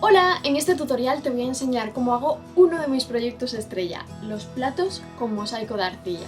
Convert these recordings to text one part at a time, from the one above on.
Hola, en este tutorial te voy a enseñar cómo hago uno de mis proyectos estrella, los platos con mosaico de arcilla.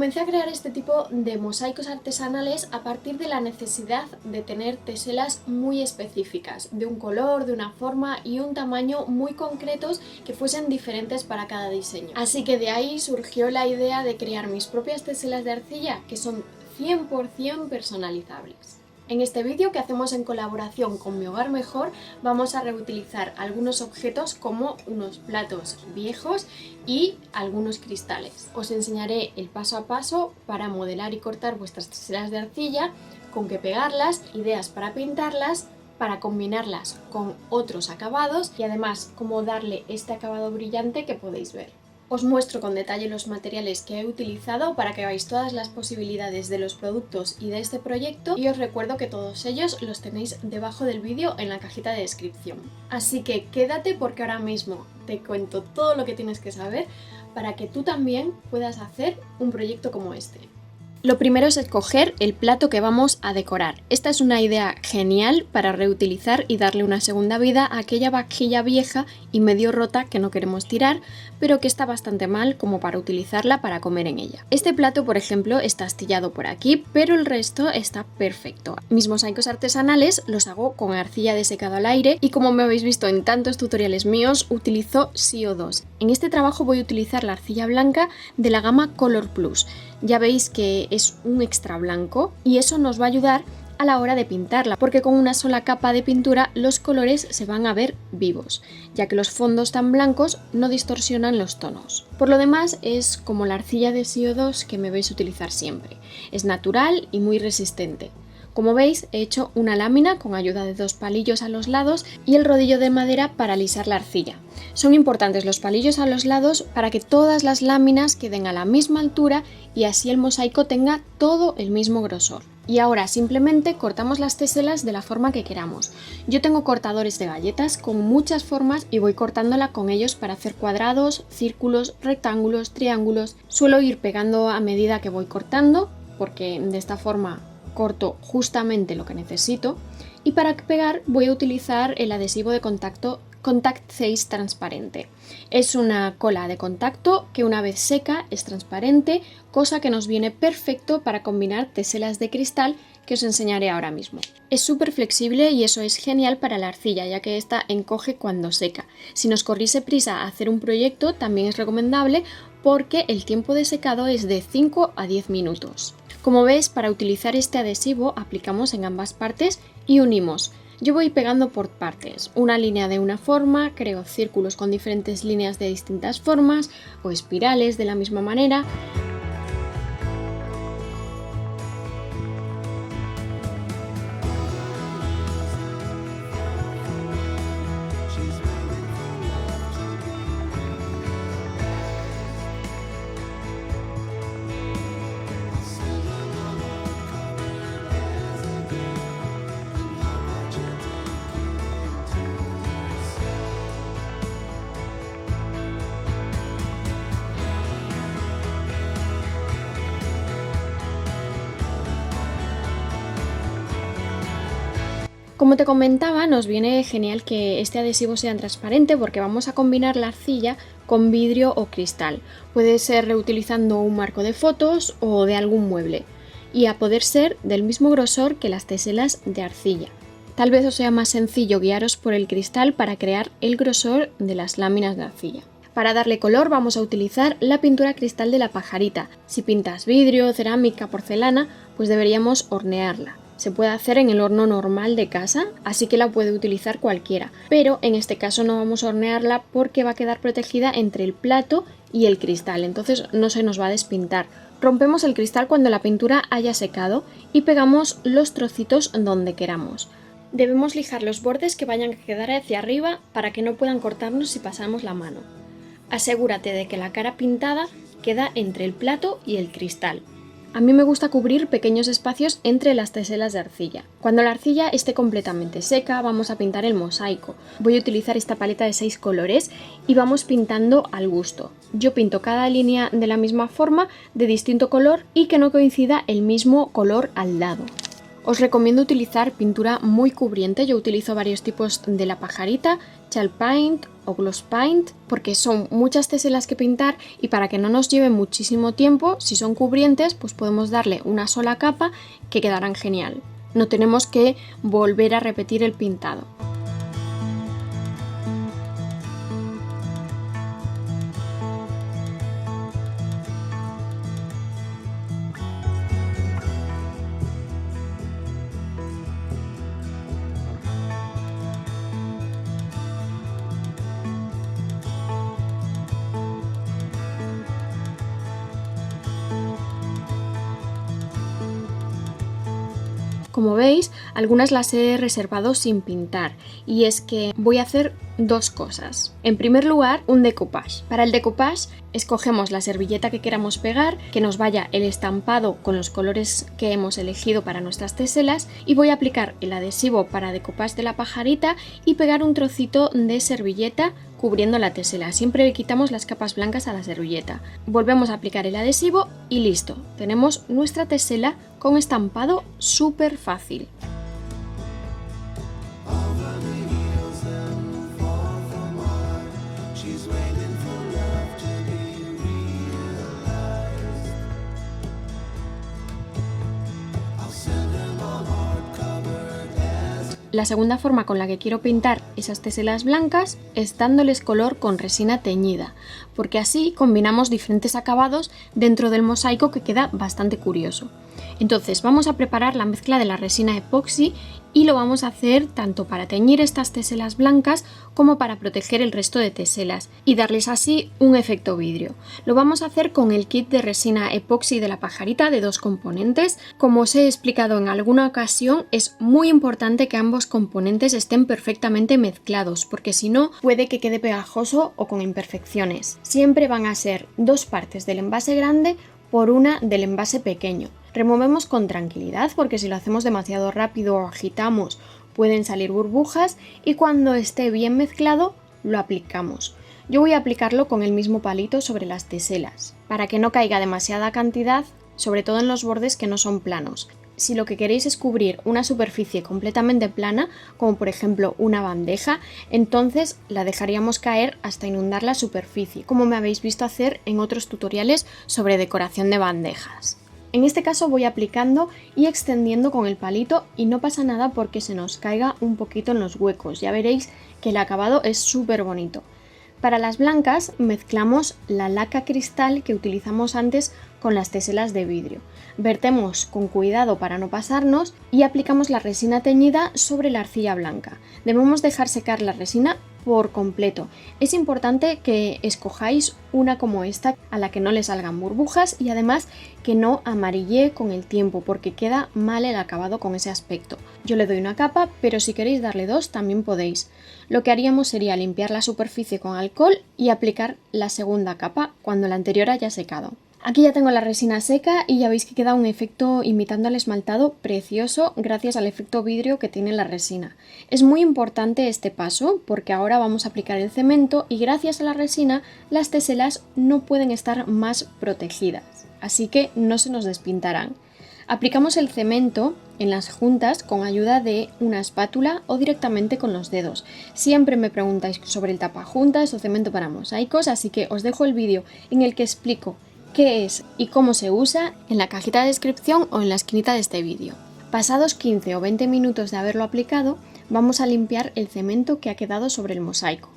Comencé a crear este tipo de mosaicos artesanales a partir de la necesidad de tener teselas muy específicas, de un color, de una forma y un tamaño muy concretos que fuesen diferentes para cada diseño. Así que de ahí surgió la idea de crear mis propias teselas de arcilla que son 100% personalizables. En este vídeo que hacemos en colaboración con Mi Hogar Mejor vamos a reutilizar algunos objetos como unos platos viejos y algunos cristales. Os enseñaré el paso a paso para modelar y cortar vuestras teselas de arcilla, con qué pegarlas, ideas para pintarlas, para combinarlas con otros acabados y además cómo darle este acabado brillante que podéis ver. Os muestro con detalle los materiales que he utilizado para que veáis todas las posibilidades de los productos y de este proyecto, y os recuerdo que todos ellos los tenéis debajo del vídeo en la cajita de descripción. Así que quédate porque ahora mismo te cuento todo lo que tienes que saber para que tú también puedas hacer un proyecto como este. Lo primero es escoger el plato que vamos a decorar. Esta es una idea genial para reutilizar y darle una segunda vida a aquella vajilla vieja y medio rota que no queremos tirar, pero que está bastante mal como para utilizarla para comer en ella. Este plato, por ejemplo, está astillado por aquí, pero el resto está perfecto. Mis mosaicos artesanales los hago con arcilla de secado al aire y, como me habéis visto en tantos tutoriales míos, utilizo CO2. En este trabajo voy a utilizar la arcilla blanca de la gama Color Plus. Ya veis que es un extra blanco y eso nos va a ayudar a la hora de pintarla, porque con una sola capa de pintura los colores se van a ver vivos, ya que los fondos tan blancos no distorsionan los tonos. Por lo demás es como la arcilla de CO2 que me vais a utilizar siempre. Es natural y muy resistente. Como veis, he hecho una lámina con ayuda de dos palillos a los lados y el rodillo de madera para alisar la arcilla. Son importantes los palillos a los lados para que todas las láminas queden a la misma altura y así el mosaico tenga todo el mismo grosor. Y ahora simplemente cortamos las teselas de la forma que queramos. Yo tengo cortadores de galletas con muchas formas y voy cortándola con ellos para hacer cuadrados, círculos, rectángulos, triángulos. Suelo ir pegando a medida que voy cortando, porque de esta forma corto justamente lo que necesito, y para pegar voy a utilizar el adhesivo de contacto Contact 6 transparente. Es una cola de contacto que una vez seca es transparente, cosa que nos viene perfecto para combinar teselas de cristal que os enseñaré ahora mismo. Es súper flexible y eso es genial para la arcilla, ya que esta encoge cuando seca. Si nos corriese prisa a hacer un proyecto también es recomendable porque el tiempo de secado es de 5 a 10 minutos. Como veis, para utilizar este adhesivo aplicamos en ambas partes y unimos. Yo voy pegando por partes, una línea de una forma, creo círculos con diferentes líneas de distintas formas o espirales de la misma manera. Como te comentaba, nos viene genial que este adhesivo sea transparente porque vamos a combinar la arcilla con vidrio o cristal. Puede ser reutilizando un marco de fotos o de algún mueble, y a poder ser del mismo grosor que las teselas de arcilla. Tal vez os sea más sencillo guiaros por el cristal para crear el grosor de las láminas de arcilla. Para darle color vamos a utilizar la pintura cristal de la pajarita. Si pintas vidrio, cerámica, porcelana, pues deberíamos hornearla. Se puede hacer en el horno normal de casa, así que la puede utilizar cualquiera, pero en este caso no vamos a hornearla porque va a quedar protegida entre el plato y el cristal, entonces no se nos va a despintar. Rompemos el cristal cuando la pintura haya secado y pegamos los trocitos donde queramos. Debemos lijar los bordes que vayan a quedar hacia arriba para que no puedan cortarnos si pasamos la mano. Asegúrate de que la cara pintada queda entre el plato y el cristal. A mí me gusta cubrir pequeños espacios entre las teselas de arcilla. Cuando la arcilla esté completamente seca, vamos a pintar el mosaico. Voy a utilizar esta paleta de 6 colores y vamos pintando al gusto. Yo pinto cada línea de la misma forma, de distinto color y que no coincida el mismo color al lado. Os recomiendo utilizar pintura muy cubriente. Yo utilizo varios tipos de la pajarita, Gel Paint o Gloss Paint, porque son muchas teselas que pintar y para que no nos lleve muchísimo tiempo, si son cubrientes, pues podemos darle una sola capa que quedarán genial. No tenemos que volver a repetir el pintado. Como veis, algunas las he reservado sin pintar y es que voy a hacer dos cosas. En primer lugar, un decoupage. Para el decoupage escogemos la servilleta que queramos pegar, que nos vaya el estampado con los colores que hemos elegido para nuestras teselas y voy a aplicar el adhesivo para decoupage de la pajarita y pegar un trocito de servilleta cubriendo la tesela. Siempre le quitamos las capas blancas a la servilleta. Volvemos a aplicar el adhesivo y listo. Tenemos nuestra tesela con estampado súper fácil. La segunda forma con la que quiero pintar esas teselas blancas es dándoles color con resina teñida, porque así combinamos diferentes acabados dentro del mosaico que queda bastante curioso. Entonces vamos a preparar la mezcla de la resina epoxi y lo vamos a hacer tanto para teñir estas teselas blancas como para proteger el resto de teselas y darles así un efecto vidrio. Lo vamos a hacer con el kit de resina epoxi de la pajarita de 2 componentes. Como os he explicado en alguna ocasión, es muy importante que ambos componentes estén perfectamente mezclados porque si no puede que quede pegajoso o con imperfecciones. Siempre van a ser 2 partes del envase grande por una del envase pequeño. Removemos con tranquilidad porque si lo hacemos demasiado rápido o agitamos pueden salir burbujas y cuando esté bien mezclado lo aplicamos. Yo voy a aplicarlo con el mismo palito sobre las teselas para que no caiga demasiada cantidad, sobre todo en los bordes que no son planos. Si lo que queréis es cubrir una superficie completamente plana, como por ejemplo una bandeja, entonces la dejaríamos caer hasta inundar la superficie, como me habéis visto hacer en otros tutoriales sobre decoración de bandejas. En este caso voy aplicando y extendiendo con el palito y no pasa nada porque se nos caiga un poquito en los huecos, ya veréis que el acabado es súper bonito. Para las blancas mezclamos la laca cristal que utilizamos antes con las teselas de vidrio. Vertemos con cuidado para no pasarnos y aplicamos la resina teñida sobre la arcilla blanca. Debemos dejar secar la resina por completo. Es importante que escojáis una como esta a la que no le salgan burbujas y además que no amarille con el tiempo porque queda mal el acabado con ese aspecto. Yo le doy una capa, pero si queréis darle 2 también podéis. Lo que haríamos sería limpiar la superficie con alcohol y aplicar la segunda capa cuando la anterior haya secado. Aquí ya tengo la resina seca y ya veis que queda un efecto imitando al esmaltado precioso gracias al efecto vidrio que tiene la resina. Es muy importante este paso porque ahora vamos a aplicar el cemento y gracias a la resina las teselas no pueden estar más protegidas, así que no se nos despintarán. Aplicamos el cemento en las juntas con ayuda de una espátula o directamente con los dedos. Siempre me preguntáis sobre el tapajuntas o cemento para mosaicos, así que os dejo el vídeo en el que explico qué es y cómo se usa en la cajita de descripción o en la esquinita de este vídeo. Pasados 15 o 20 minutos de haberlo aplicado, vamos a limpiar el cemento que ha quedado sobre el mosaico.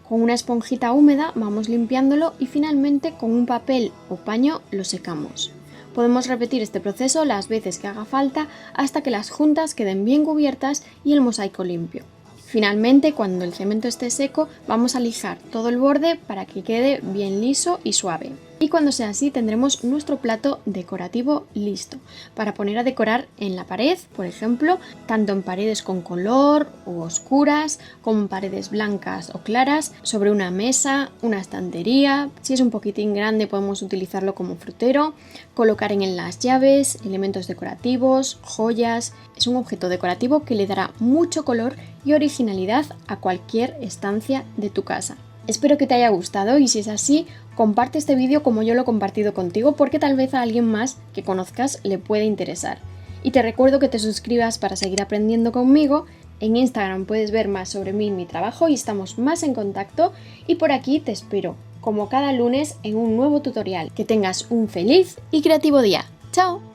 Con una esponjita húmeda vamos limpiándolo y finalmente con un papel o paño lo secamos. Podemos repetir este proceso las veces que haga falta hasta que las juntas queden bien cubiertas y el mosaico limpio. Finalmente, cuando el cemento esté seco, vamos a lijar todo el borde para que quede bien liso y suave. Y cuando sea así tendremos nuestro plato decorativo listo para poner a decorar en la pared, por ejemplo, tanto en paredes con color u oscuras, como en paredes blancas o claras, sobre una mesa, una estantería. Si es un poquitín grande podemos utilizarlo como frutero, colocar en él las llaves, elementos decorativos, joyas. Es un objeto decorativo que le dará mucho color y originalidad a cualquier estancia de tu casa. Espero que te haya gustado y si es así, comparte este vídeo como yo lo he compartido contigo porque tal vez a alguien más que conozcas le puede interesar. Y te recuerdo que te suscribas para seguir aprendiendo conmigo. En Instagram puedes ver más sobre mí y mi trabajo y estamos más en contacto. Y por aquí te espero, como cada lunes, en un nuevo tutorial. Que tengas un feliz y creativo día. ¡Chao!